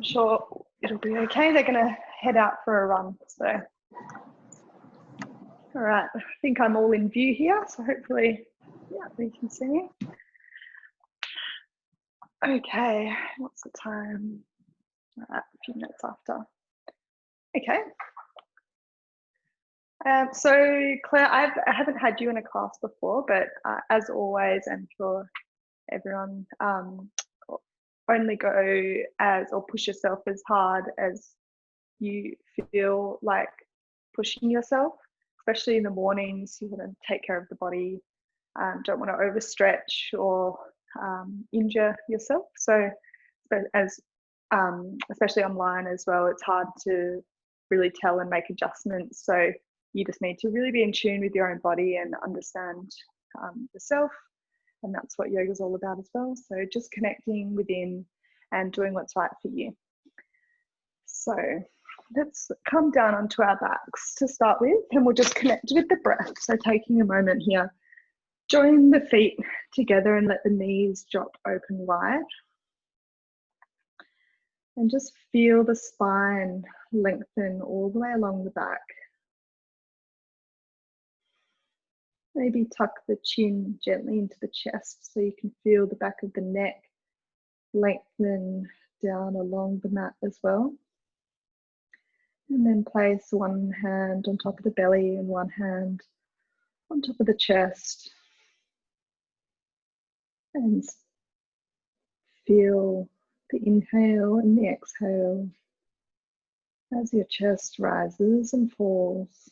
sure it'll be okay. They're going to head out for a run. So, all right, I think I'm all in view here. So hopefully, yeah, we can see me. Okay, what's the time? All right, a few minutes after. Okay. So Claire, I haven't had you in a class before, but as always, and for everyone, only go as or push yourself as hard as you feel like pushing yourself, especially in the mornings. You want to take care of the body, don't want to overstretch or injure yourself. So as especially online as well, it's hard to really tell and make adjustments. So you just need to really be in tune with your own body and understand yourself. And that's what yoga is all about as well. So just connecting within and doing what's right for you. So let's come down onto our backs to start with, and we'll just connect with the breath. So taking a moment here, join the feet together and let the knees drop open wide. And just feel the spine lengthen all the way along the back. Maybe tuck the chin gently into the chest so you can feel the back of the neck lengthen down along the mat as well. And then place one hand on top of the belly and one hand on top of the chest. And feel the inhale and the exhale as your chest rises and falls.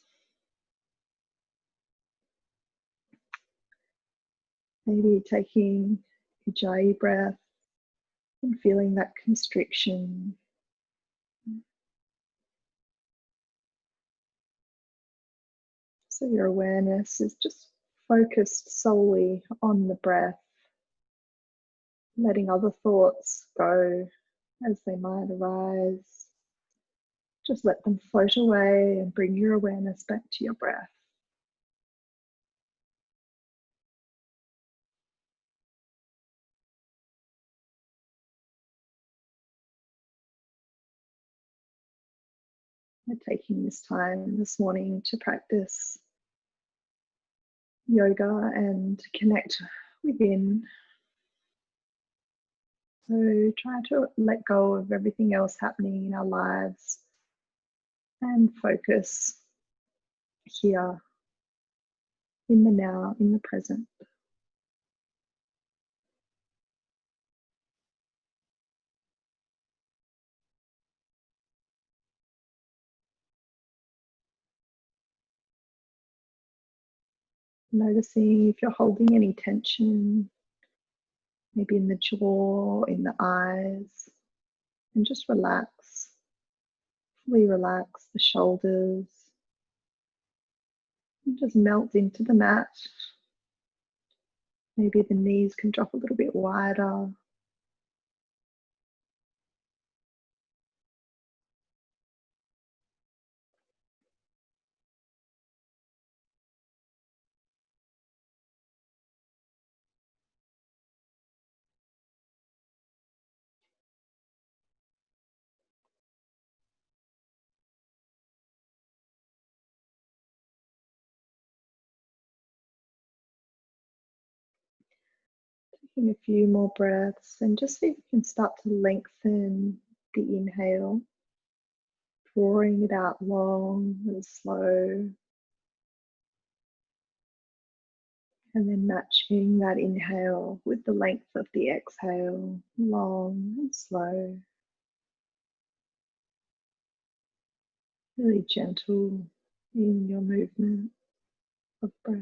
Maybe taking Ujjayi breath and feeling that constriction. So your awareness is just focused solely on the breath, letting other thoughts go as they might arise. Just let them float away and bring your awareness back to your breath. We're taking this time this morning to practice yoga and connect within. So try to let go of everything else happening in our lives and focus here in the now, in the present. Noticing if you're holding any tension, maybe in the jaw, in the eyes, and just relax. Fully relax the shoulders. And just melt into the mat. Maybe the knees can drop a little bit wider. Taking a few more breaths and just see if you can start to lengthen the inhale, drawing it out long and slow, and then matching that inhale with the length of the exhale, long and slow. Really gentle in your movement of breath.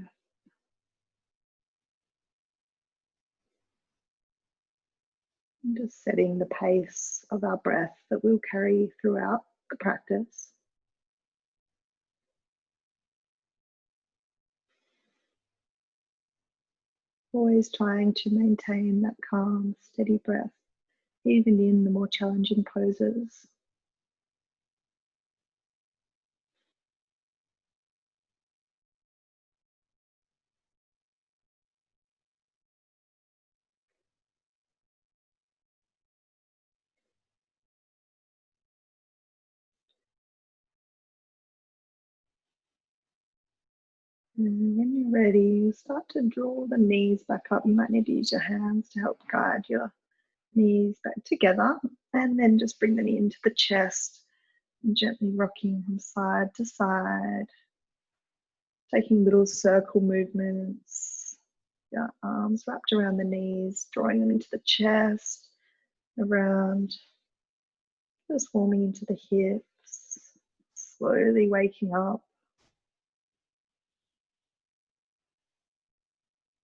And just setting the pace of our breath that we'll carry throughout the practice. Always trying to maintain that calm, steady breath, even in the more challenging poses. And when you're ready, start to draw the knees back up. You might need to use your hands to help guide your knees back together. And then just bring the knee into the chest and gently rocking from side to side. Taking little circle movements. Your arms wrapped around the knees, drawing them into the chest, around, just warming into the hips, slowly waking up.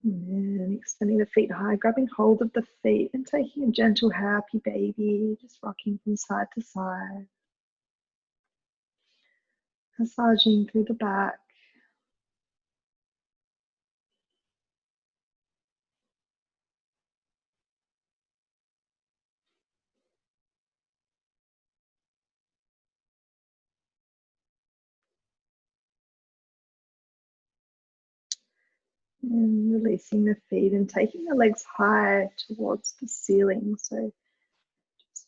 And then extending the feet high, grabbing hold of the feet and taking a gentle happy baby, just rocking from side to side. Massaging through the back. And releasing the feet and taking the legs high towards the ceiling. So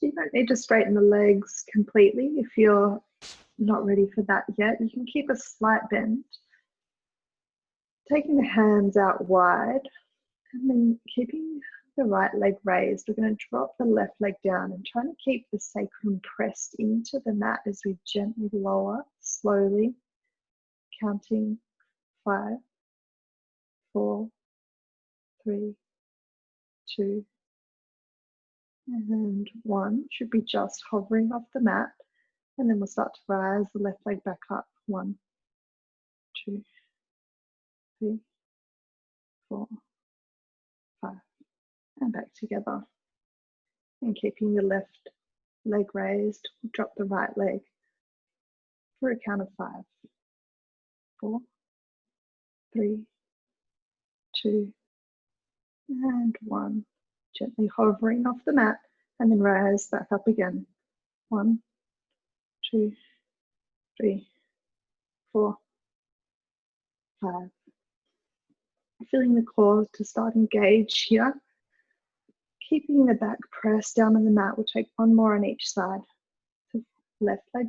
you don't need to straighten the legs completely if you're not ready for that yet. You can keep a slight bend. Taking the hands out wide and then keeping the right leg raised. We're going to drop the left leg down and trying to keep the sacrum pressed into the mat as we gently lower, slowly, counting 5, 4, 3, 2, and 1. Should be just hovering off the mat. And then we'll start to rise the left leg back up. 1, 2, 3, 4, 5. And back together. And keeping the left leg raised, we'll drop the right leg for a count of 5, 4, 3, 2, and 1. Gently hovering off the mat and then rise back up again. 1, 2, 3, 4, 5. Feeling the core to start engage here. Keeping the back pressed down on the mat. We'll take one more on each side. So left leg.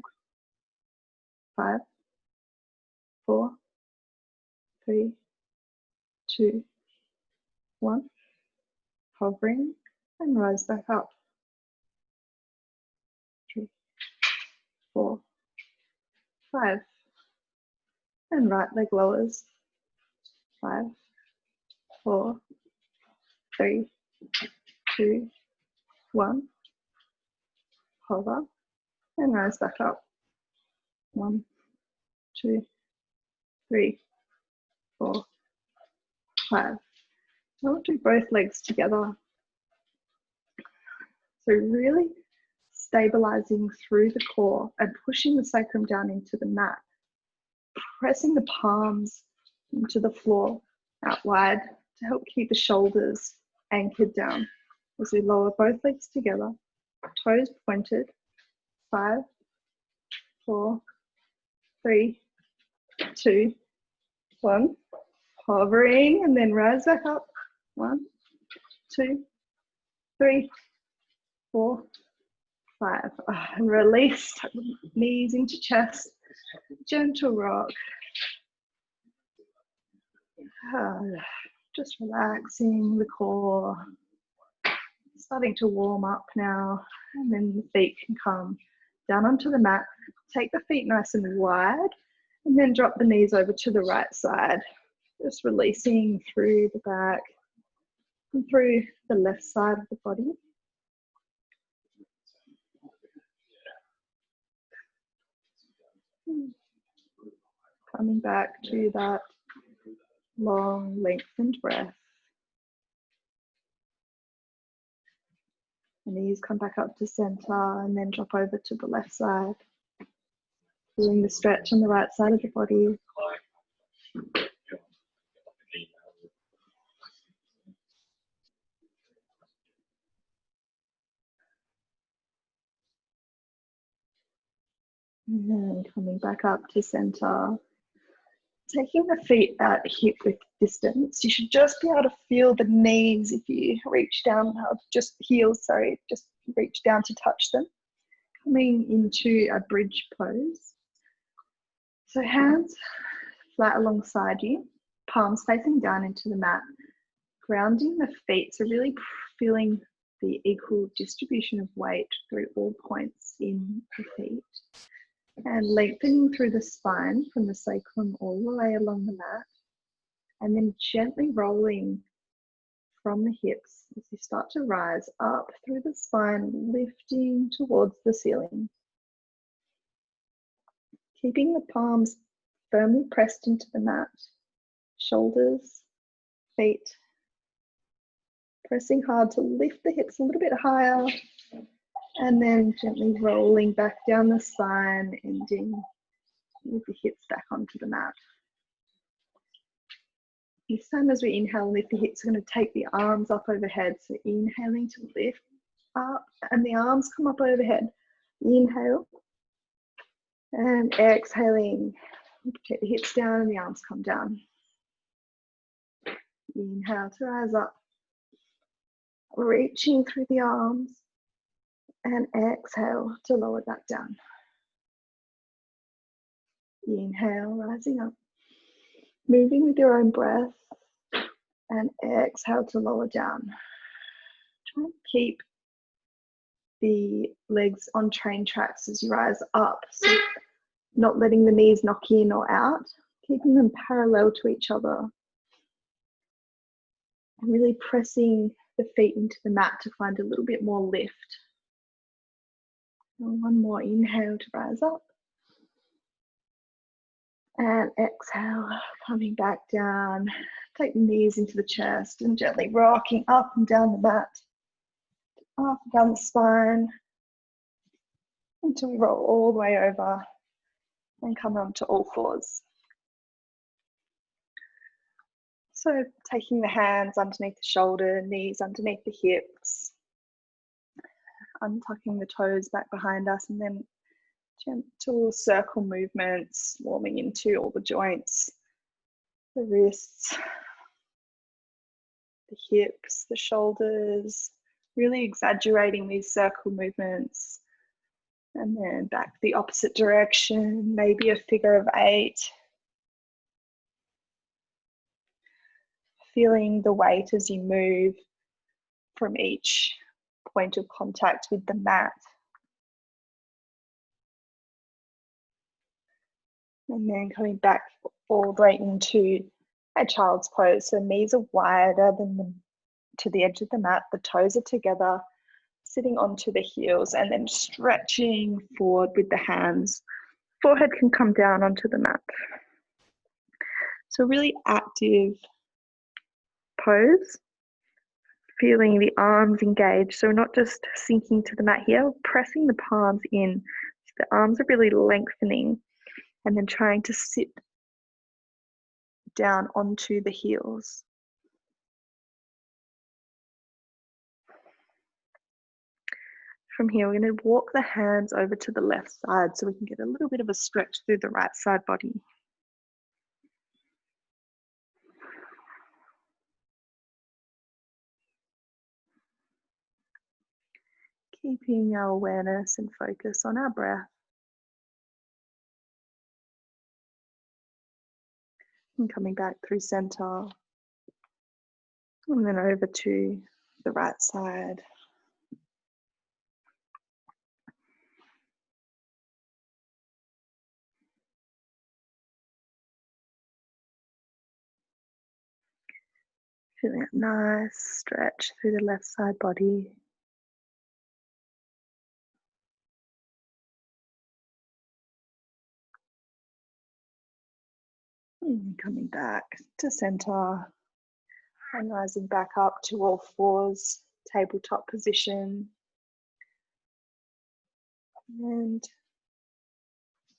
5, 4, 3, 2, 1. Hovering and rise back up. 3, 4, 5. And right leg lowers. 5, 4, 3, 2, 1. Hover and rise back up. 1, 2, 3, 4, 5. I'll do both legs together. So really stabilizing through the core and pushing the sacrum down into the mat. Pressing the palms into the floor out wide to help keep the shoulders anchored down as we lower both legs together, toes pointed. 5, 4, 3, 2, 1. Hovering and then rise back up. 1, 2, 3, 4, 5. And release, knees into chest. Gentle rock. Just relaxing the core. Starting to warm up now. And then the feet can come down onto the mat. Take the feet nice and wide. And then drop the knees over to the right side. Just releasing through the back and through the left side of the body. Coming back to that long, lengthened breath. The knees come back up to center and then drop over to the left side. Feeling the stretch on the right side of the body. And then coming back up to center. Taking the feet at hip width distance. You should just be able to feel the knees if you reach down, just heels, sorry, just reach down to touch them. Coming into a bridge pose. So hands flat alongside you, palms facing down into the mat, grounding the feet, so really feeling the equal distribution of weight through all points in the feet, and lengthening through the spine from the sacrum all the way along the mat, and then gently rolling from the hips as you start to rise up through the spine, lifting towards the ceiling. Keeping the palms firmly pressed into the mat, shoulders, feet, pressing hard to lift the hips a little bit higher, and then gently rolling back down the spine, ending with the hips back onto the mat. This time as we inhale and lift the hips, we're going to take the arms up overhead. So inhaling to lift up, and the arms come up overhead. Inhale, and exhaling. Take the hips down and the arms come down. Inhale to rise up, reaching through the arms, and exhale to lower back down. Inhale, rising up, moving with your own breath, and exhale to lower down. Try and keep the legs on train tracks as you rise up, so not letting the knees knock in or out, keeping them parallel to each other, and really pressing the feet into the mat to find a little bit more lift. And one more inhale to rise up, and exhale, coming back down. Take the knees into the chest and gently rocking up and down the mat, up and down the spine, until we roll all the way over and come onto all fours. So taking the hands underneath the shoulder, knees underneath the hips, untucking the toes back behind us, and then gentle circle movements, warming into all the joints, the wrists, the hips, the shoulders, really exaggerating these circle movements. And then back the opposite direction, maybe a figure of 8. Feeling the weight as you move from each point of contact with the mat. And then coming back all the way into a child's pose. So knees are wider than to the edge of the mat, the toes are together, sitting onto the heels, and then stretching forward with the hands. Forehead can come down onto the mat. So really active pose, feeling the arms engaged. So we're not just sinking to the mat here, pressing the palms in. So the arms are really lengthening, and then trying to sit down onto the heels. From here, we're going to walk the hands over to the left side so we can get a little bit of a stretch through the right side body. Keeping our awareness and focus on our breath. And coming back through center. And then over to the right side. Feeling a nice stretch through the left side body. And coming back to center and rising back up to all fours, tabletop position. And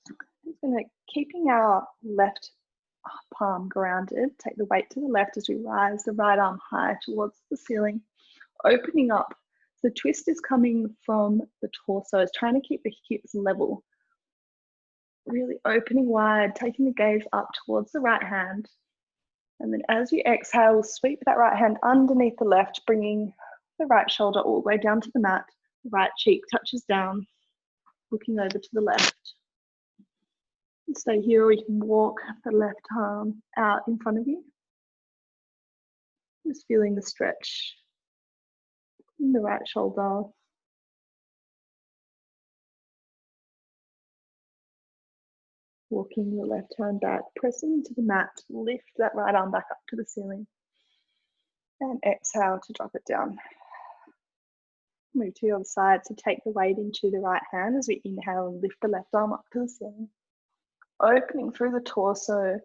I'm just going to keeping our left palm grounded, take the weight to the left as we rise the right arm high towards the ceiling, opening up. The twist is coming from the torso, it's trying to keep the hips level. Really opening wide, taking the gaze up towards the right hand. And then as you exhale, sweep that right hand underneath the left, bringing the right shoulder all the way down to the mat. Right cheek touches down, looking over to the left. Stay here, or you can walk the left arm out in front of you. Just feeling the stretch in the right shoulder. Walking the left hand back, pressing into the mat, lift that right arm back up to the ceiling. And exhale to drop it down. Move to the other side, so take the weight into the right hand as we inhale and lift the left arm up to the ceiling. Opening through the torso,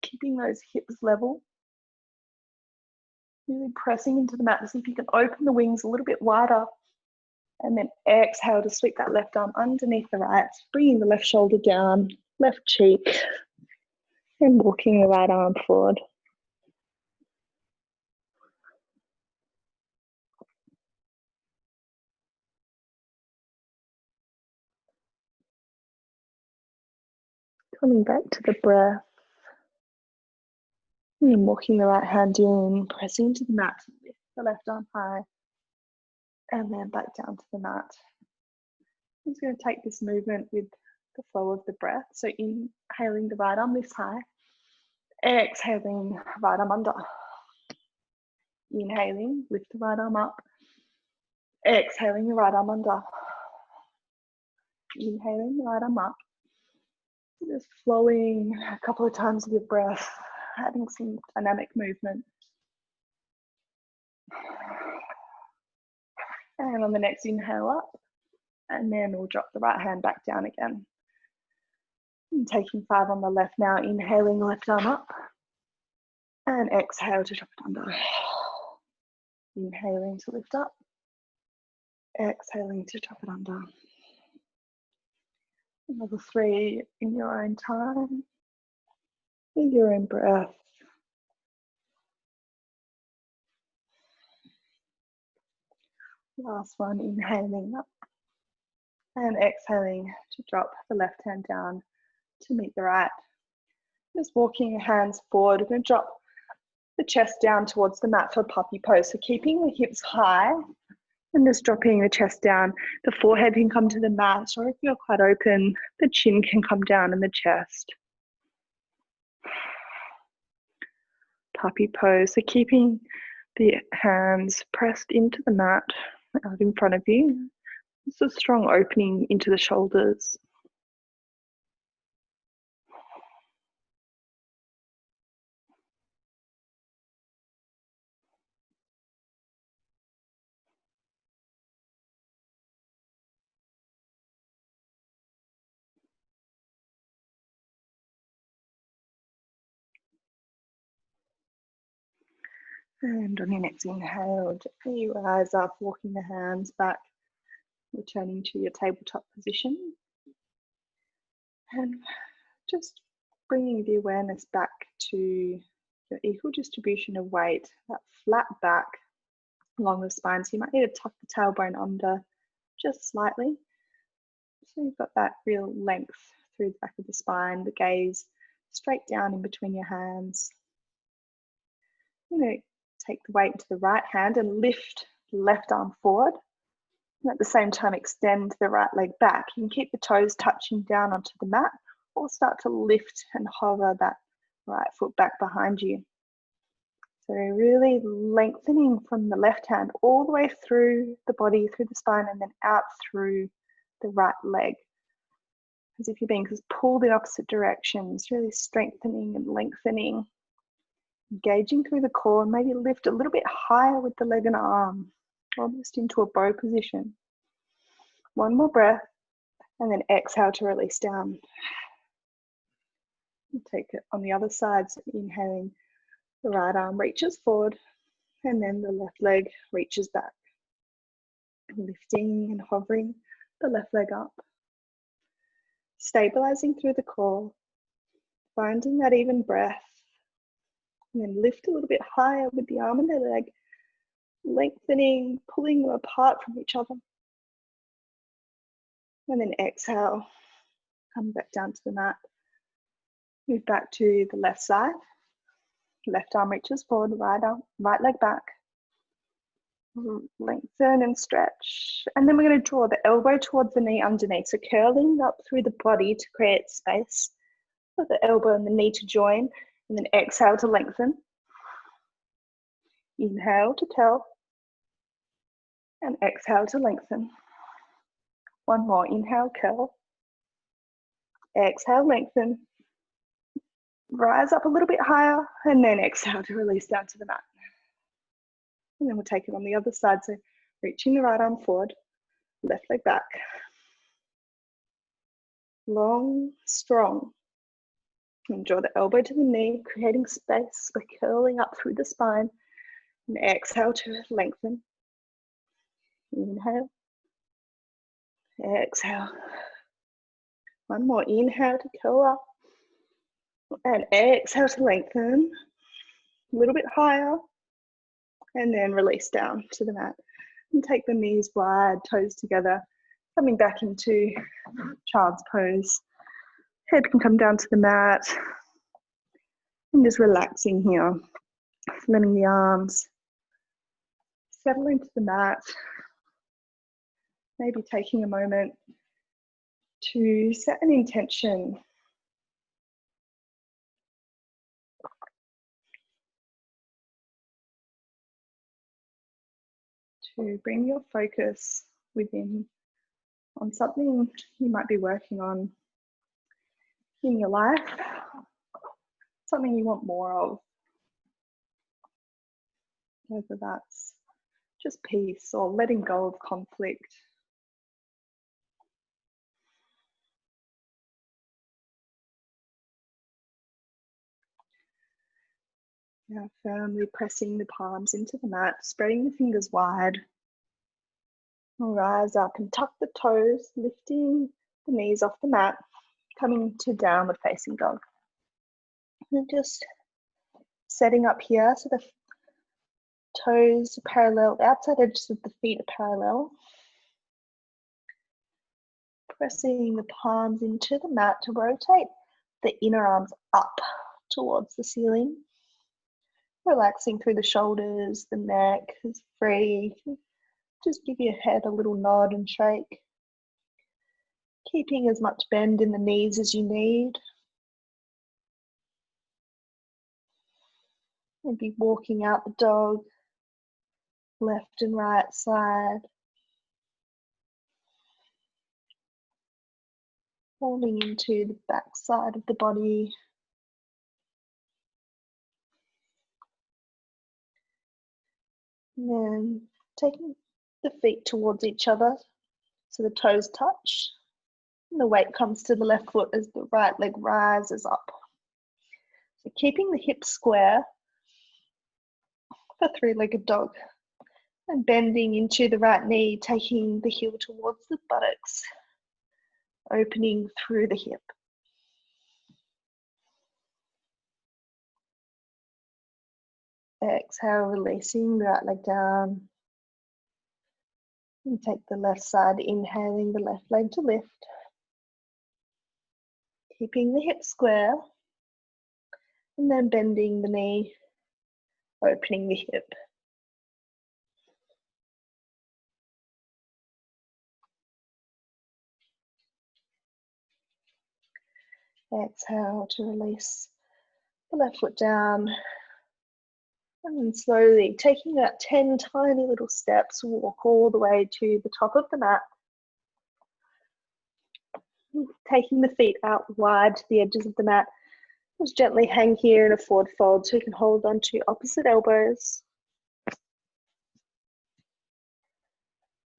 keeping those hips level. Really pressing into the mat to see if you can open the wings a little bit wider. And then exhale to sweep that left arm underneath the right, bringing the left shoulder down, left cheek, and walking the right arm forward. Coming back to the breath. And then walking the right hand in, pressing into the mat, lift the left arm high, and then back down to the mat. I'm just going to take this movement with the flow of the breath. So inhaling, the right arm lifts high. Exhaling, right arm under. Inhaling, lift the right arm up. Exhaling, the right arm under. Inhaling, the right arm up. Just flowing a couple of times with your breath, adding some dynamic movement. And on the next inhale up, and then we'll drop the right hand back down again. And taking 5 on the left now, inhaling the left arm up, and exhale to drop it under. Inhaling to lift up, exhaling to drop it under. Another 3 in your own time, with your own breath. Last one, inhaling up and exhaling to drop the left hand down to meet the right. Just walking your hands forward. We're going to drop the chest down towards the mat for puppy pose. So keeping the hips high and just dropping the chest down. The forehead can come to the mat, or if you're quite open, the chin can come down in the chest. Puppy pose. So keeping the hands pressed into the mat out in front of you. It's a strong opening into the shoulders. And on your next inhale, gently rise up, walking the hands back, returning to your tabletop position. And just bringing the awareness back to your equal distribution of weight, that flat back along the spine. So you might need to tuck the tailbone under just slightly. So you've got that real length through the back of the spine, the gaze straight down in between your hands. You know, take the weight into the right hand and lift the left arm forward. And at the same time, extend the right leg back. You can keep the toes touching down onto the mat, or start to lift and hover that right foot back behind you. So really lengthening from the left hand all the way through the body, through the spine, and then out through the right leg. As if you're being pulled in opposite directions, really strengthening and lengthening. Engaging through the core, and maybe lift a little bit higher with the leg and arm, almost into a bow position. One more breath, and then exhale to release down. Take it on the other side, so inhaling, the right arm reaches forward, and then the left leg reaches back. Lifting and hovering the left leg up. Stabilizing through the core, finding that even breath, and then lift a little bit higher with the arm and the leg, lengthening, pulling them apart from each other. And then exhale, come back down to the mat. Move back to the left side. Left arm reaches forward, right leg back. Lengthen and stretch. And then we're going to draw the elbow towards the knee underneath. So curling up through the body to create space. for the elbow and the knee to join, and then exhale to lengthen. Inhale to curl, and exhale to lengthen. One more, inhale, curl. Exhale, lengthen. Rise up a little bit higher, and then exhale to release down to the mat. And then we'll take it on the other side, so reaching the right arm forward, left leg back. Long, strong. And draw the elbow to the knee, creating space by curling up through the spine. And exhale to lengthen. Inhale. Exhale. One more, inhale to curl up. And exhale to lengthen. A little bit higher. And then release down to the mat. And take the knees wide, toes together. Coming back into child's pose. Head can come down to the mat. And just relaxing here. Letting the arms settle into the mat. Maybe taking a moment to set an intention. To bring your focus within on something you might be working on in your life, something you want more of, whether that's just peace or letting go of conflict. Now firmly pressing the palms into the mat, spreading the fingers wide. Rise up and tuck the toes, lifting the knees off the mat, coming to downward facing dog. And just setting up here so the toes are parallel, the outside edges of the feet are parallel. Pressing the palms into the mat to rotate the inner arms up towards the ceiling. Relaxing through the shoulders, the neck is free. Just give your head a little nod and shake. Keeping as much bend in the knees as you need. Maybe walking out the dog, left and right side. Falling into the back side of the body. And then taking the feet towards each other so the toes touch. And the weight comes to the left foot as the right leg rises up. So keeping the hips square for three-legged dog. And bending into the right knee, taking the heel towards the buttocks. Opening through the hip. Exhale, releasing the right leg down. And take the left side, inhaling the left leg to lift. Keeping the hip square. And then bending the knee, opening the hip. Exhale to release the left foot down. And then slowly, taking that 10 tiny little steps, walk all the way to the top of the mat. Taking the feet out wide to the edges of the mat. Just gently hang here in a forward fold so you can hold on to opposite elbows.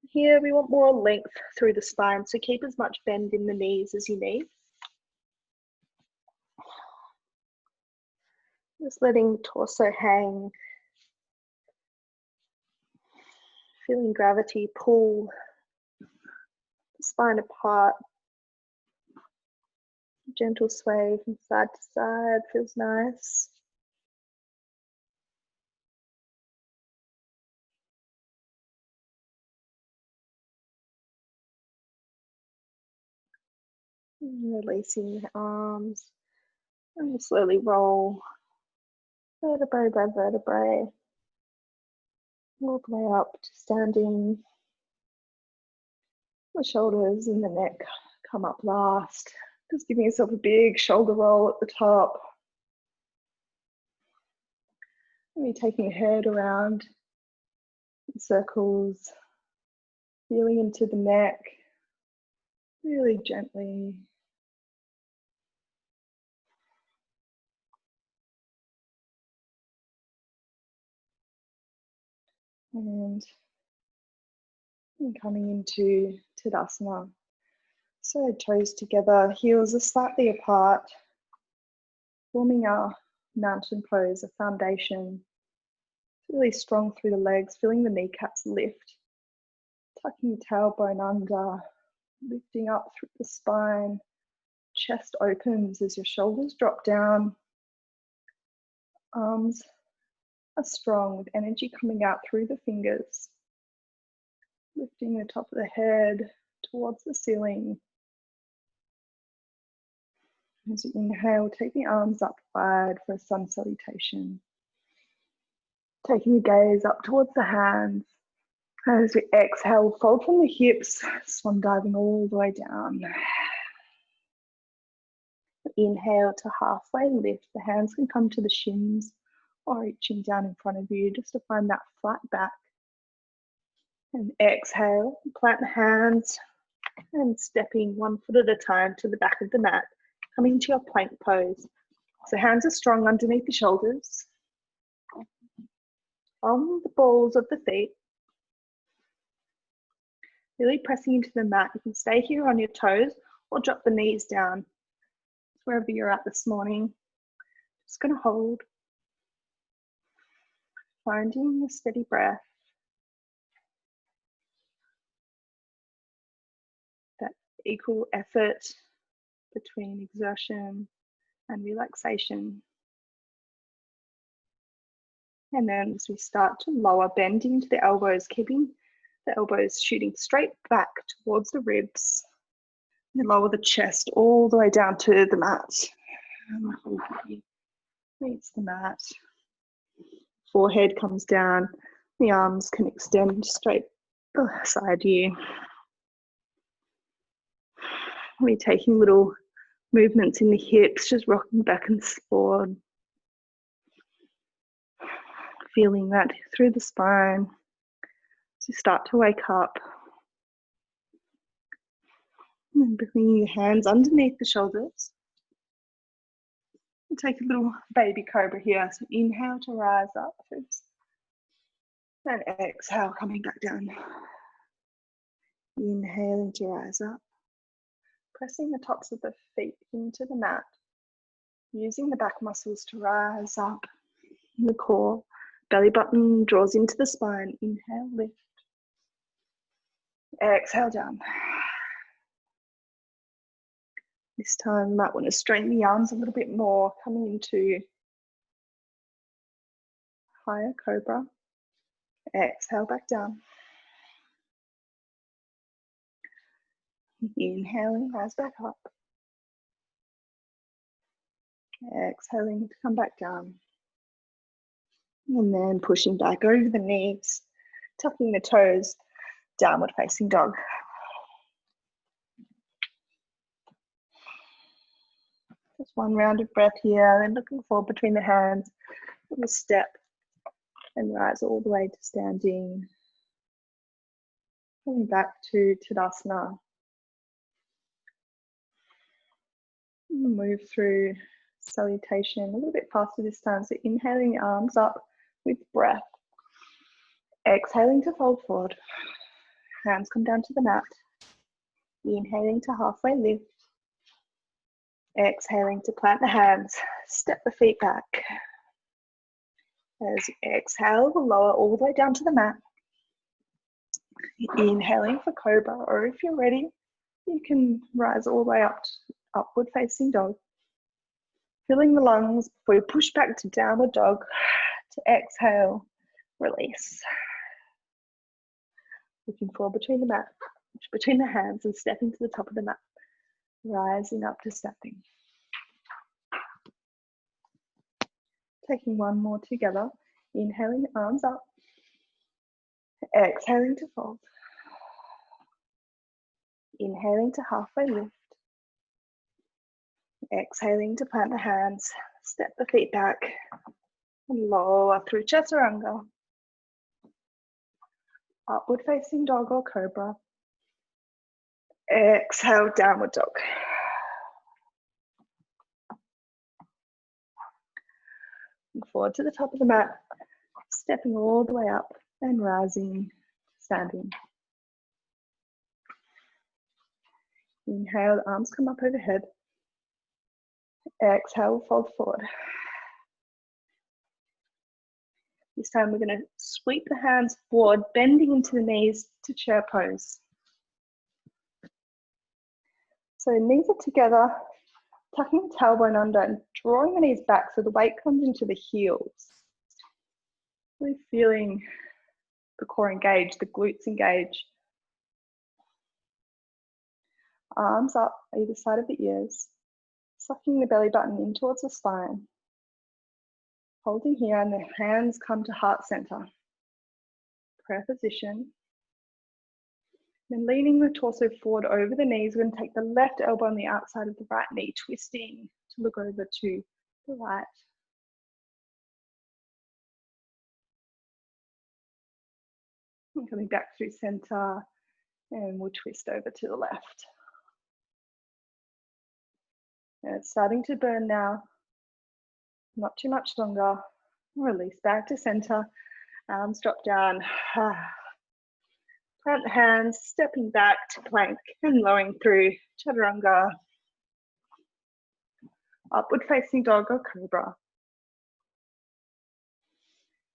Here we want more length through the spine, so keep as much bend in the knees as you need. Just letting the torso hang. Feeling gravity pull the spine apart. Gentle sway from side to side feels nice. And releasing the arms. And we'll slowly roll vertebrae by vertebrae. All the way up to standing. The shoulders and the neck come up last. Just giving yourself a big shoulder roll at the top. Maybe taking your head around in circles, feeling into the neck, really gently. And coming into Tadasana. So toes together, heels are slightly apart, forming our mountain pose, a foundation. Really strong through the legs, feeling the kneecaps lift. Tucking the tailbone under, lifting up through the spine. Chest opens as your shoulders drop down. Arms are strong with energy coming out through the fingers. Lifting the top of the head towards the ceiling. As you inhale, take the arms up wide for a sun salutation. Taking the gaze up towards the hands. As we exhale, fold from the hips, swan diving all the way down. Inhale to halfway lift. The hands can come to the shins or reaching down in front of you just to find that flat back. And exhale, plant the hands and stepping 1 foot at a time to the back of the mat, coming to your plank pose. So hands are strong underneath the shoulders. On the balls of the feet. Really pressing into the mat. You can stay here on your toes or drop the knees down. Wherever you're at this morning. Just going to hold. Finding a steady breath. That equal effort between exertion and relaxation. And then as we start to lower, bending into the elbows, keeping the elbows shooting straight back towards the ribs. And lower the chest all the way down to the mat. Meets the mat. Forehead comes down. The arms can extend straight beside you. We're taking little movements in the hips, just rocking back and forward. Feeling that through the spine. As you start to wake up. And bringing your hands underneath the shoulders. And take a little baby cobra here. So inhale to rise up first. And exhale, coming back down. Inhaling to rise up. Pressing the tops of the feet into the mat. Using the back muscles to rise up in the core. Belly button draws into the spine. Inhale, lift. Exhale down. This time you might want to straighten the arms a little bit more, coming into higher cobra. Exhale back down. Inhaling, rise back up. Exhaling to come back down. And then pushing back over the knees, tucking the toes, downward facing dog. Just one round of breath here, then looking forward between the hands. Little step and rise all the way to standing. Coming back to Tadasana. Move through salutation a little bit faster this time. So inhaling the arms up with breath. Exhaling to fold forward. Hands come down to the mat. Inhaling to halfway lift. Exhaling to plant the hands. Step the feet back. As you exhale, we'll lower all the way down to the mat. Inhaling for cobra, or if you're ready, you can rise all the way up to upward facing dog. Filling the lungs before you push back to downward dog. To exhale, release. Looking forward between the mat, between the hands, and stepping to the top of the mat. Rising up to standing. Taking one more together. Inhaling, arms up. Exhaling to fold. Inhaling to halfway lift. Exhaling to plant the hands, step the feet back, and lower through chaturanga. Upward facing dog or cobra. Exhale, downward dog. And forward to the top of the mat, stepping all the way up and rising, standing. Inhale, the arms come up overhead. Exhale, fold forward. This time we're going to sweep the hands forward, bending into the knees to chair pose. So knees are together, tucking the tailbone under and drawing the knees back so the weight comes into the heels. Really feeling the core engage, the glutes engage. Arms up either side of the ears, sucking the belly button in towards the spine. Holding here and the hands come to heart center. Prayer position. Then leaning the torso forward over the knees, we're going to take the left elbow on the outside of the right knee, twisting to look over to the right. And coming back through center, and we'll twist over to the left. And it's starting to burn now. Not too much longer. Release back to center. Arms drop down. Plant the hands, stepping back to plank and lowering through chaturanga. Upward facing dog or cobra.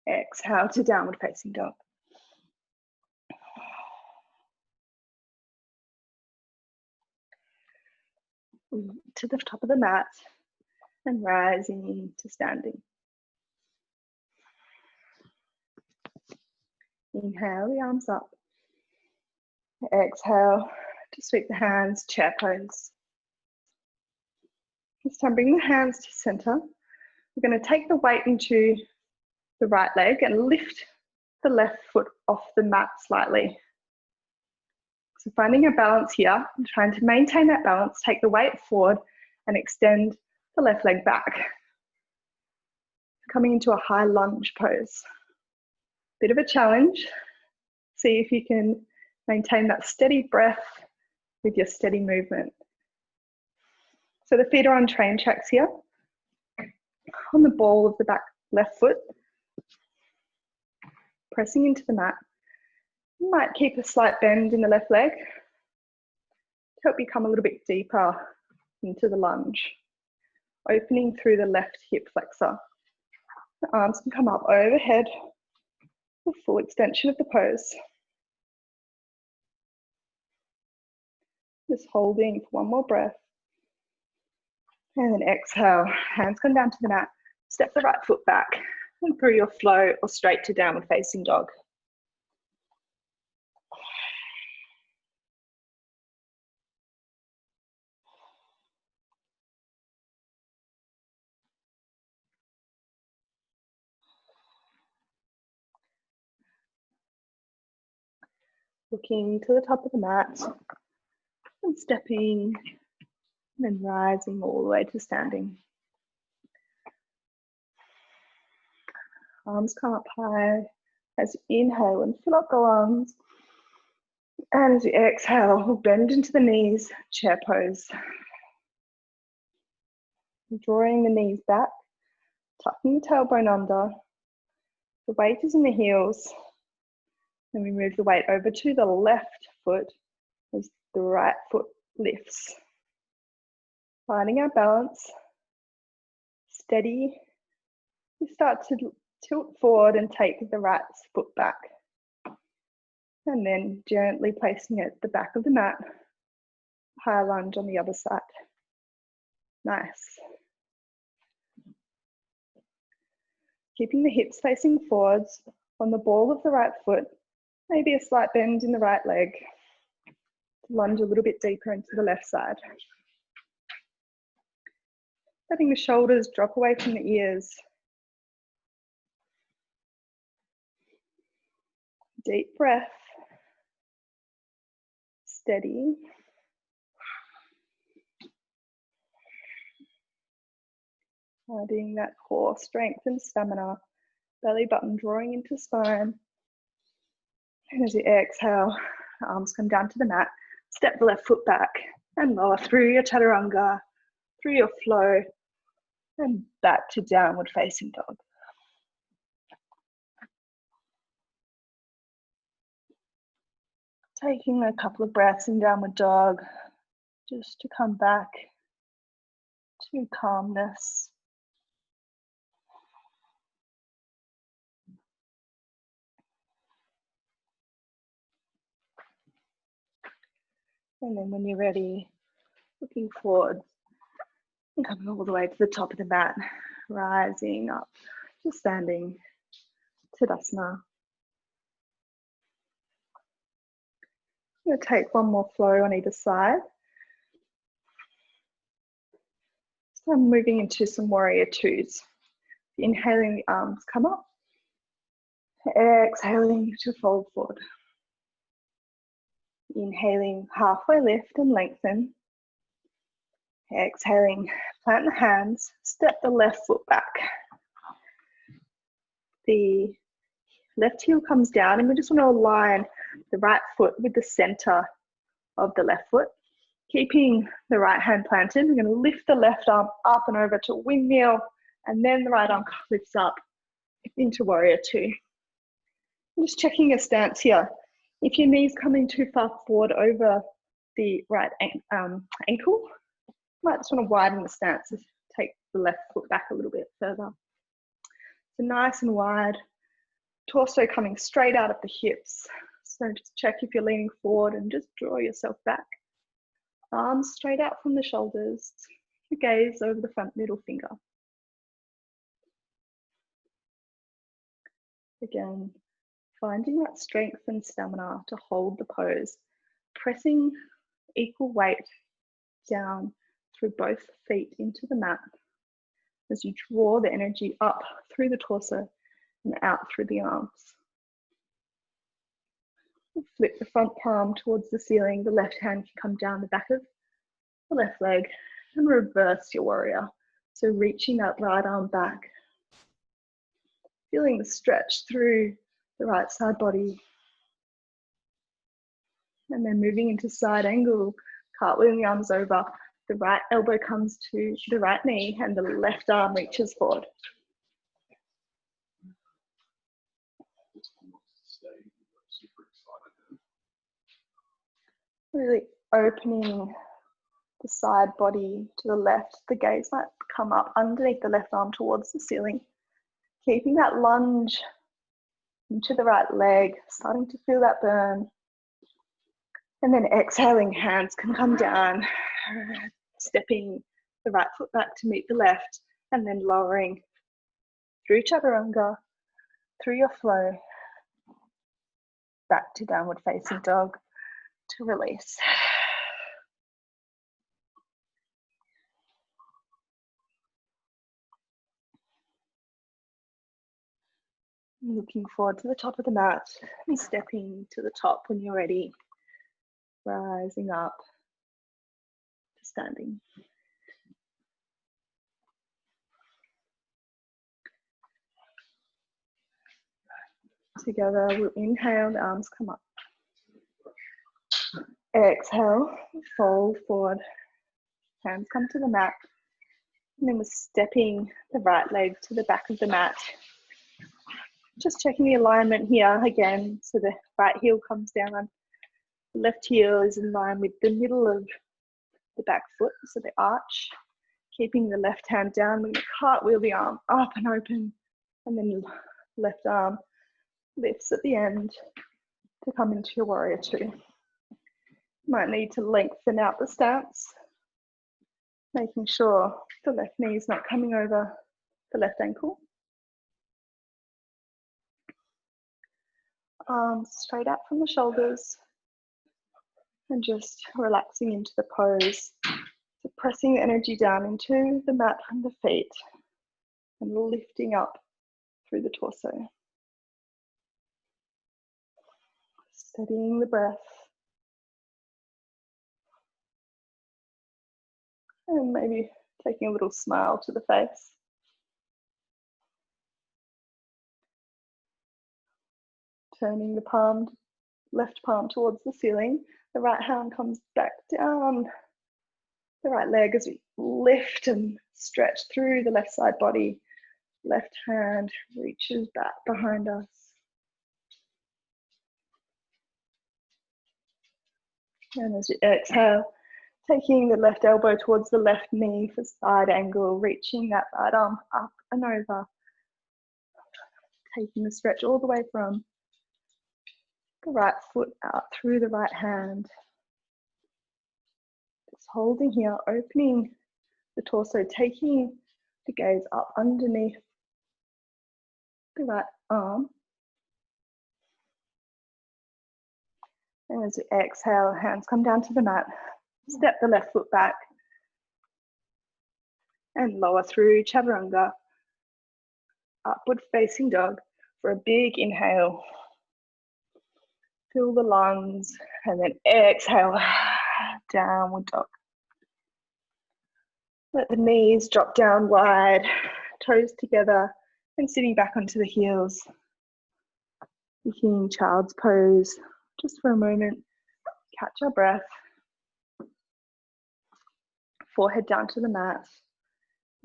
Exhale to downward facing dog. To the top of the mat and rising to standing. Inhale, the arms up. Exhale to sweep the hands, chair pose. This time bring the hands to center. We're going to take the weight into the right leg and lift the left foot off the mat slightly. So finding a balance here, and trying to maintain that balance, take the weight forward and extend the left leg back. Coming into a high lunge pose. Bit of a challenge. See if you can maintain that steady breath with your steady movement. So the feet are on train tracks here. On the ball of the back left foot, pressing into the mat. You might keep a slight bend in the left leg to help you come a little bit deeper into the lunge. Opening through the left hip flexor. The arms can come up overhead, the full extension of the pose. Just holding for one more breath. And then exhale, hands come down to the mat. Step the right foot back and through your flow or straight to downward facing dog. Looking to the top of the mat and stepping and then rising all the way to standing. Arms come up high as you inhale and fill up the lungs. And as you exhale, we'll bend into the knees, chair pose. Drawing the knees back, tucking the tailbone under. The weight is in the heels. Then we move the weight over to the left foot as the right foot lifts. Finding our balance, steady. We start to tilt forward and take the right foot back. And then gently placing it at the back of the mat. High lunge on the other side. Nice. Keeping the hips facing forwards on the ball of the right foot. Maybe a slight bend in the right leg. Lunge a little bit deeper into the left side. Letting the shoulders drop away from the ears. Deep breath. Steady. Adding that core strength and stamina, belly button drawing into spine. And as you exhale, arms come down to the mat, step the left foot back and lower through your chaturanga, through your flow, and back to downward facing dog. Taking a couple of breaths in downward dog, just to come back to calmness. And then when you're ready, looking forward and coming all the way to the top of the mat, rising up to standing Tadasana. I'm going to take one more flow on either side. So I'm moving into some warrior twos. Inhaling, the arms come up. Exhaling to fold forward. Inhaling, halfway lift and lengthen. Exhaling, plant the hands, step the left foot back. The left heel comes down and we just want to align the right foot with the center of the left foot. Keeping the right hand planted, we're going to lift the left arm up and over to windmill, and then the right arm lifts up into warrior two. I'm just checking your stance here. If your knee's coming too far forward over the right ankle, you might just want to widen the stance, take the left foot back a little bit further. So nice and wide, torso coming straight out of the hips. So just check if you're leaning forward and just draw yourself back. Arms straight out from the shoulders, the gaze over the front middle finger. Again, finding that strength and stamina to hold the pose, pressing equal weight down through both feet into the mat as you draw the energy up through the torso and out through the arms. Flip the front palm towards the ceiling, the left hand can come down the back of the left leg and reverse your warrior. So reaching that right arm back, feeling the stretch through the right side body. And then moving into side angle, cartwheeling the arms over, the right elbow comes to the right knee and the left arm reaches forward. Really opening the side body to the left. The gaze might come up underneath the left arm towards the ceiling. Keeping that lunge into the right leg, starting to feel that burn. And then exhaling, hands can come down, stepping the right foot back to meet the left, and then lowering through chaturanga, through your flow, back to downward facing dog to release. Looking forward to the top of the mat and stepping to the top when you're ready. Rising up to standing. Together, we'll inhale, the arms come up. Exhale, fold forward. Hands come to the mat. And then we're stepping the right leg to the back of the mat. Just checking the alignment here again. So the right heel comes down. The left heel is in line with the middle of the back foot, so the arch. Keeping the left hand down, we're going to cartwheel the arm up and open. And then left arm lifts at the end to come into your warrior two. Might need to lengthen out the stance, making sure the left knee is not coming over the left ankle. Arms straight out from the shoulders and just relaxing into the pose. So pressing the energy down into the mat from the feet and lifting up through the torso. Steadying the breath. And maybe taking a little smile to the face. Turning the left palm towards the ceiling. The right hand comes back down the right leg as we lift and stretch through the left side body. Left hand reaches back behind us. And as you exhale, taking the left elbow towards the left knee for side angle, reaching that right arm up and over. Taking the stretch all the way from the right foot out through the right hand. Just holding here, opening the torso, taking the gaze up underneath the right arm. And as you exhale, hands come down to the mat. Step the left foot back and lower through chaturanga. Upward facing dog for a big inhale. Fill the lungs and then exhale, downward dog. Let the knees drop down wide, toes together, and sitting back onto the heels. Taking child's pose just for a moment. Catch our breath. Forehead down to the mat.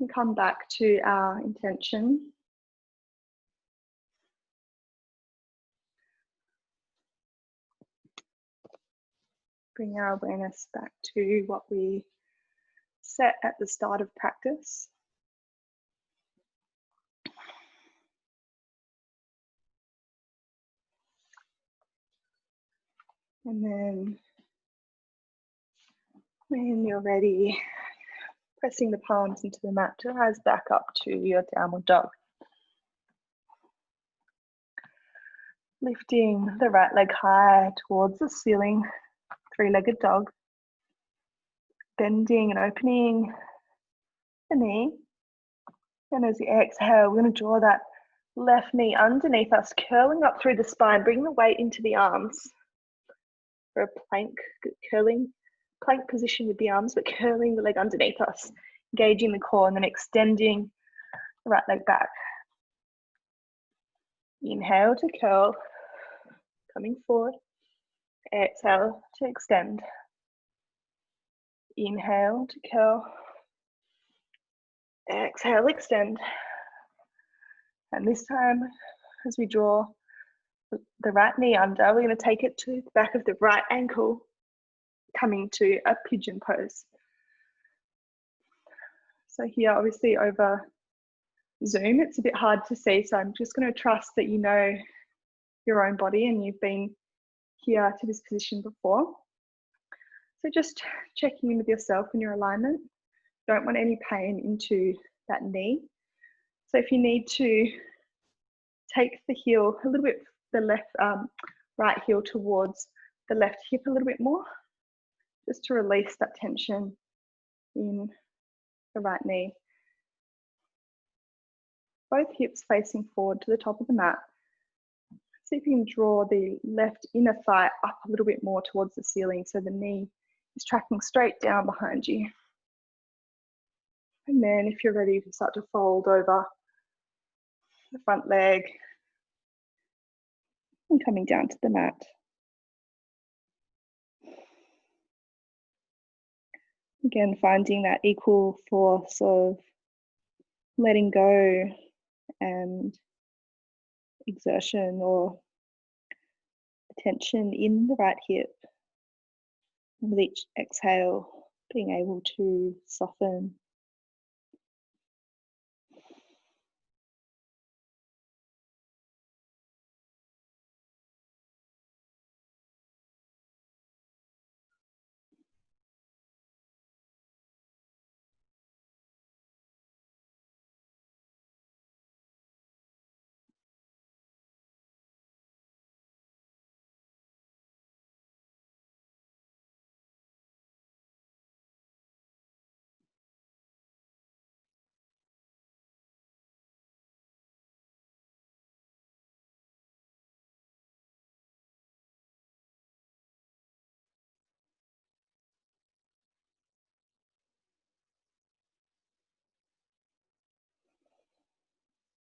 And come back to our intention. Bring our awareness back to what we set at the start of practice. And then when you're ready, pressing the palms into the mat to rise back up to your downward dog. Lifting the right leg high towards the ceiling, three-legged dog. Bending and opening the knee. And as you exhale, we're going to draw that left knee underneath us, curling up through the spine. Bring the weight into the arms for a plank, curling plank position with the arms, but curling the leg underneath us, engaging the core and then extending the right leg back. Inhale to curl, coming forward. Exhale to extend. Inhale to curl. Exhale, extend. And this time, as we draw the right knee under, we're going to take it to the back of the right ankle, coming to a pigeon pose. So here, obviously over Zoom, it's a bit hard to see, so I'm just going to trust that you know your own body and you've been here to this position before. So just checking in with yourself and your alignment. Don't want any pain into that knee. So if you need to take the heel a little bit, the left right heel towards the left hip a little bit more, just to release that tension in the right knee. Both hips facing forward to the top of the mat. See if you can draw the left inner thigh up a little bit more towards the ceiling so the knee is tracking straight down behind you. And then if you're ready, you can start to fold over the front leg and coming down to the mat. Again, finding that equal force of letting go and exertion or tension in the right hip. And with each exhale, being able to soften.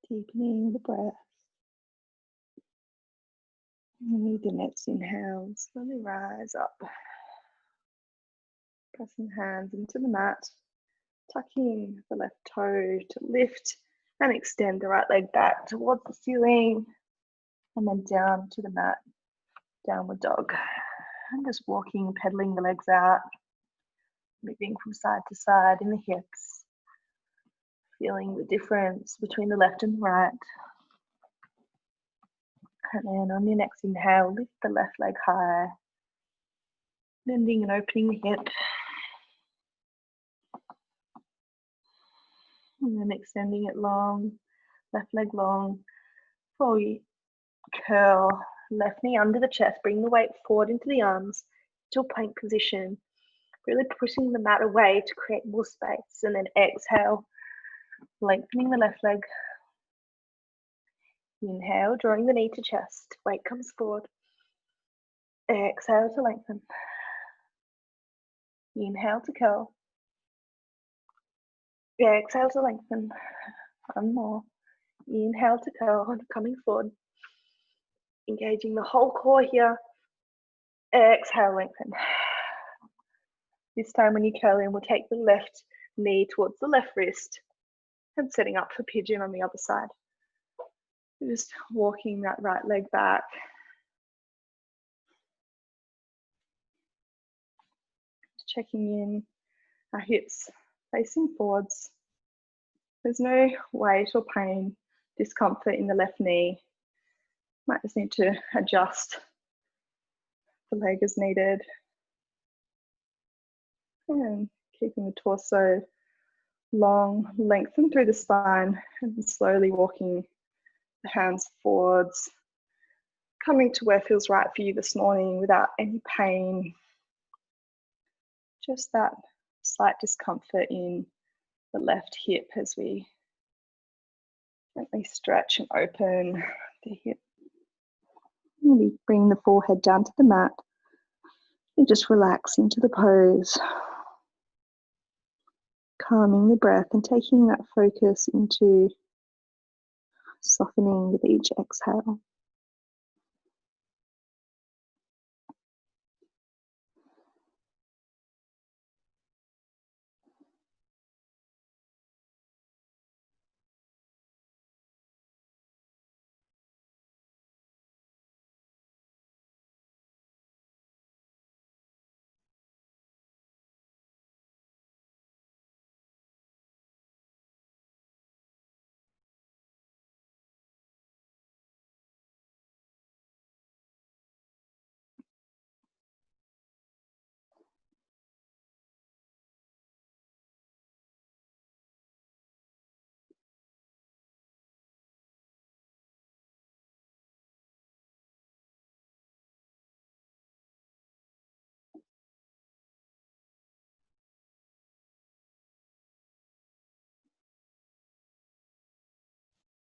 Deepening the breath. And with the next inhale, slowly rise up. Pressing hands into the mat, tucking the left toe to lift and extend the right leg back towards the ceiling, and then down to the mat, downward dog. And just walking, pedaling the legs out, moving from side to side in the hips, feeling the difference between the left and the right. And then on your next inhale, lift the left leg high, bending and opening the hip. And then extending it long, left leg long. Fully curl, left knee under the chest, bring the weight forward into the arms, to a plank position. Really pushing the mat away to create more space. And then exhale, lengthening the left leg. Inhale, drawing the knee to chest, weight comes forward. Exhale to lengthen. Inhale to curl. Exhale to lengthen. One more. Inhale to curl, coming forward. Engaging the whole core here. Exhale, lengthen. This time when you curl in, we'll take the left knee towards the left wrist and setting up for pigeon on the other side. Just walking that right leg back. Checking in, our hips facing forwards. There's no weight or pain, discomfort in the left knee. Might just need to adjust the leg as needed. And keeping the torso long, lengthen through the spine, and slowly walking the hands forwards, coming to where feels right for you this morning without any pain. Just that slight discomfort in the left hip as we gently stretch and open the hip. Maybe bring the forehead down to the mat and just relax into the pose. Calming the breath and taking that focus into softening with each exhale.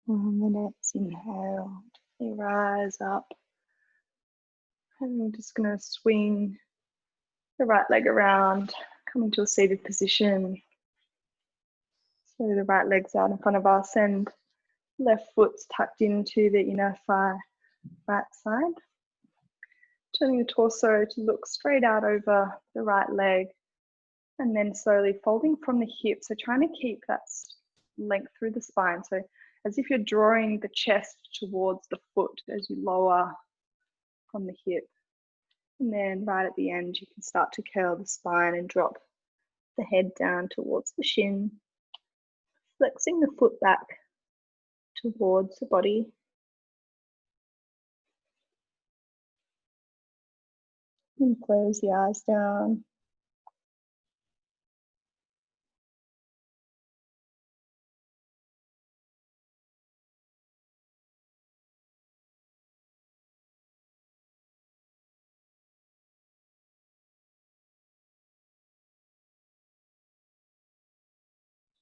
On the next inhale, you rise up. And I'm just going to swing the right leg around, coming to a seated position. So the right leg's out in front of us and left foot's tucked into the inner thigh, right side. Turning the torso to look straight out over the right leg and then slowly folding from the hip. So trying to keep that length through the spine. So as if you're drawing the chest towards the foot as you lower from the hip. And then right at the end, you can start to curl the spine and drop the head down towards the shin, flexing the foot back towards the body. And close the eyes down.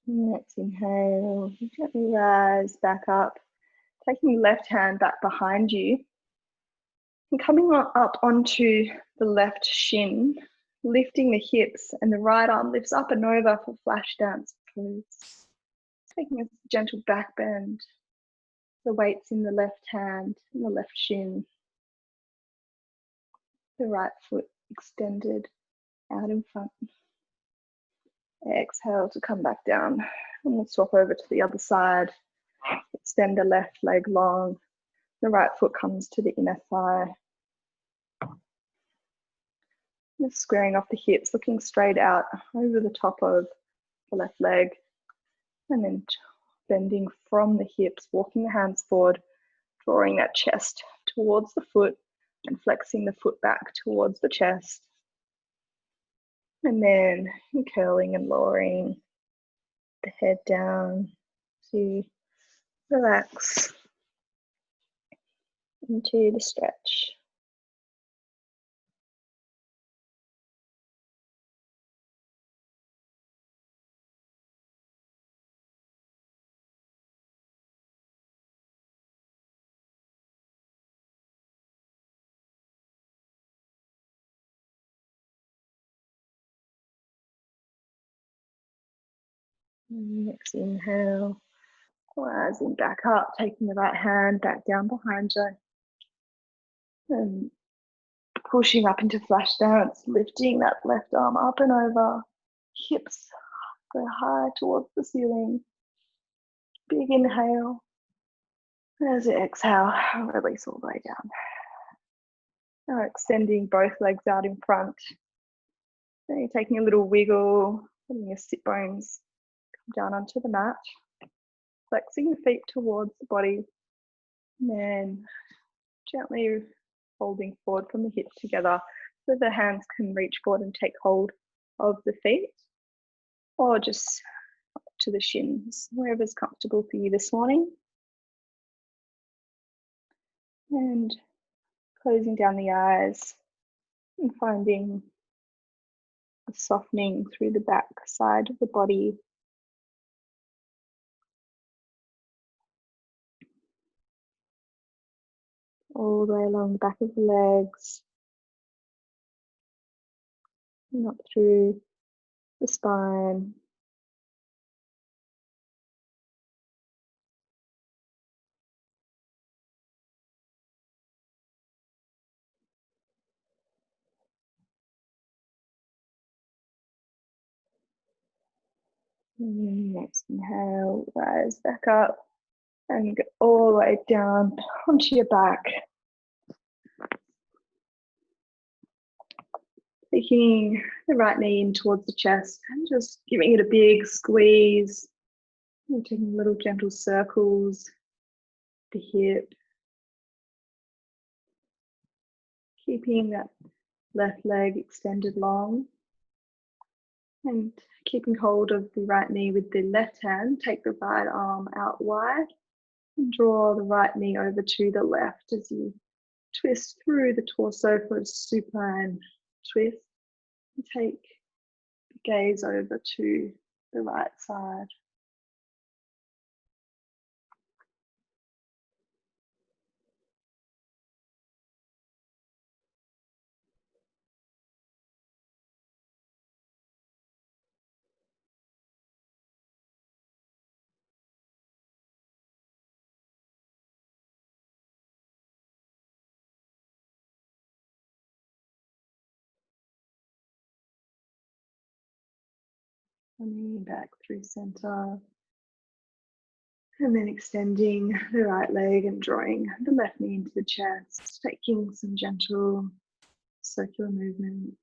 Next inhale, gently rise back up, taking the left hand back behind you and coming up onto the left shin, lifting the hips and the right arm lifts up and over for flash dance pose. Taking a gentle back bend, the weight's in the left hand and the left shin. The right foot extended out in front. Exhale to come back down. And we'll swap over to the other side. Extend the left leg long. The right foot comes to the inner thigh. Just squaring off the hips, looking straight out over the top of the left leg. And then bending from the hips, walking the hands forward, drawing that chest towards the foot and flexing the foot back towards the chest. And then curling and lowering the head down to relax into the stretch. Next inhale, rising back up, taking the right hand back down behind you. And pushing up into flash dance, lifting that left arm up and over. Hips go high towards the ceiling. Big inhale. As you exhale, release all the way down. Now extending both legs out in front. Then you're taking a little wiggle, letting your sit bones come down onto the mat. Flexing the feet towards the body. And then gently folding forward from the hips together so the hands can reach forward and take hold of the feet. Or just up to the shins, wherever's comfortable for you this morning. And closing down the eyes and finding a softening through the back side of the body. All the way along the back of the legs. And up through the spine. Next inhale, rise back up and go all the way down onto your back. Taking the right knee in towards the chest and just giving it a big squeeze. And taking little gentle circles, the hip. Keeping that left leg extended long. And keeping hold of the right knee with the left hand, take the right arm out wide and draw the right knee over to the left as you twist through the torso for a supine twist. And take the gaze over to the right side. Coming back through center. And then extending the right leg and drawing the left knee into the chest, taking some gentle circular movements.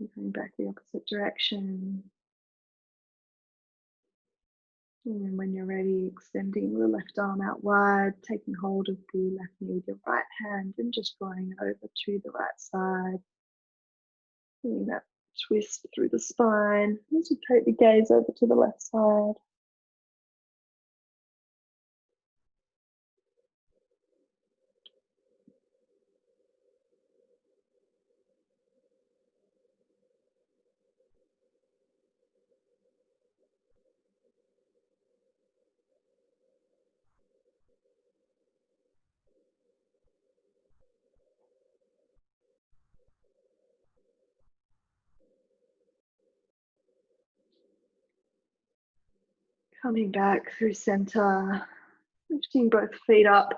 And going back the opposite direction. And then when you're ready, extending the left arm out wide, taking hold of the left knee with your right hand and just drawing it over to the right side. Doing that twist through the spine as you take the gaze over to the left side. Coming back through center, lifting both feet up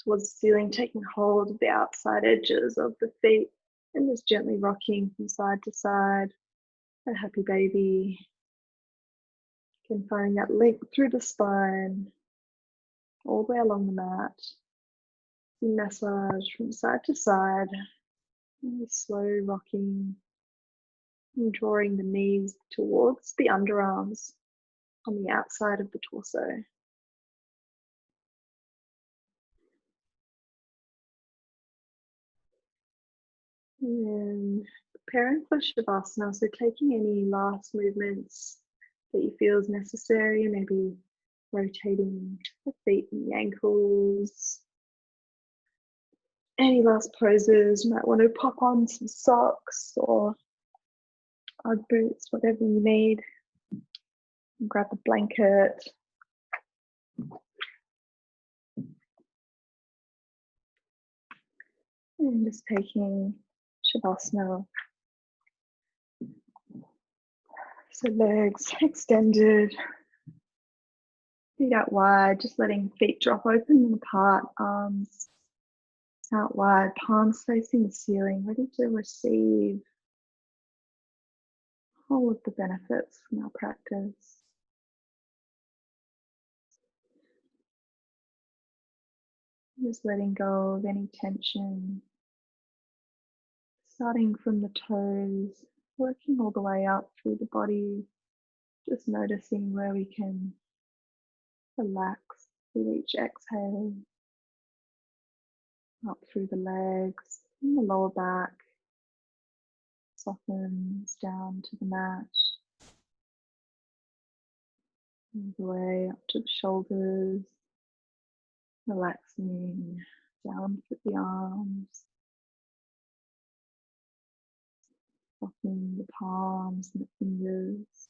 towards the ceiling, taking hold of the outside edges of the feet and just gently rocking from side to side. A happy baby. Again, finding that link through the spine, all the way along the mat. Massage from side to side, really slow rocking and drawing the knees towards the underarms on the outside of the torso. And then preparing for Shavasana, so taking any last movements that you feel is necessary, maybe rotating the feet and the ankles. Any last poses, you might want to pop on some socks or Ugg boots, whatever you need. And grab a blanket. And just taking Shavasana. So legs extended, feet out wide, just letting feet drop open and apart, arms out wide, palms facing the ceiling, ready to receive all of the benefits from our practice. Just letting go of any tension, starting from the toes, working all the way up through the body, just noticing where we can relax with each exhale, up through the legs and the lower back, softens down to the mat, all the way up to the shoulders, relaxing down through the arms, softening the palms and the fingers,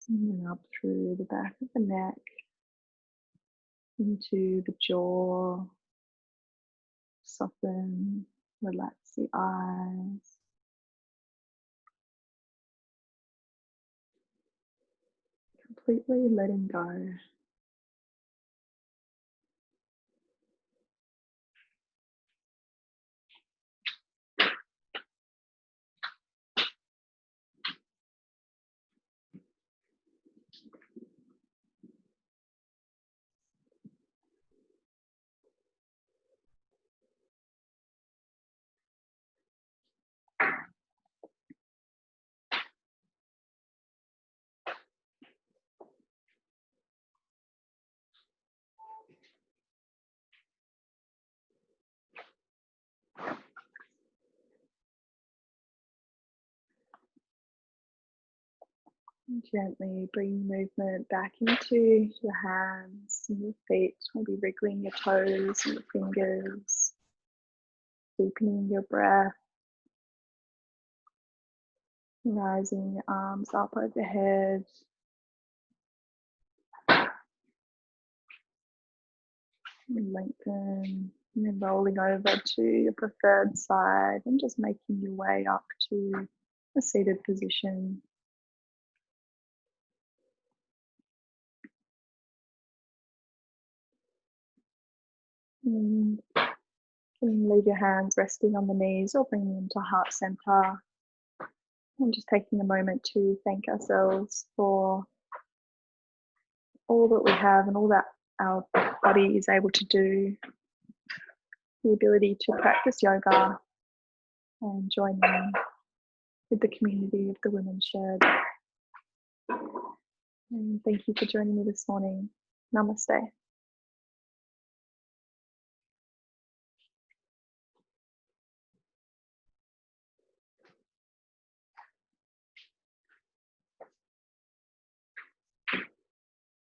and then up through the back of the neck, into the jaw, soften, relax the eyes, completely letting go. And gently bring movement back into your hands and your feet, maybe wriggling your toes and your fingers, deepening your breath, rising your arms up overhead, and lengthen, and then rolling over to your preferred side and just making your way up to a seated position. And leave your hands resting on the knees or bring them to heart center. And just taking a moment to thank ourselves for all that we have and all that our body is able to do, the ability to practice yoga and join in with the community of the Women Shared. And thank you for joining me this morning. Namaste.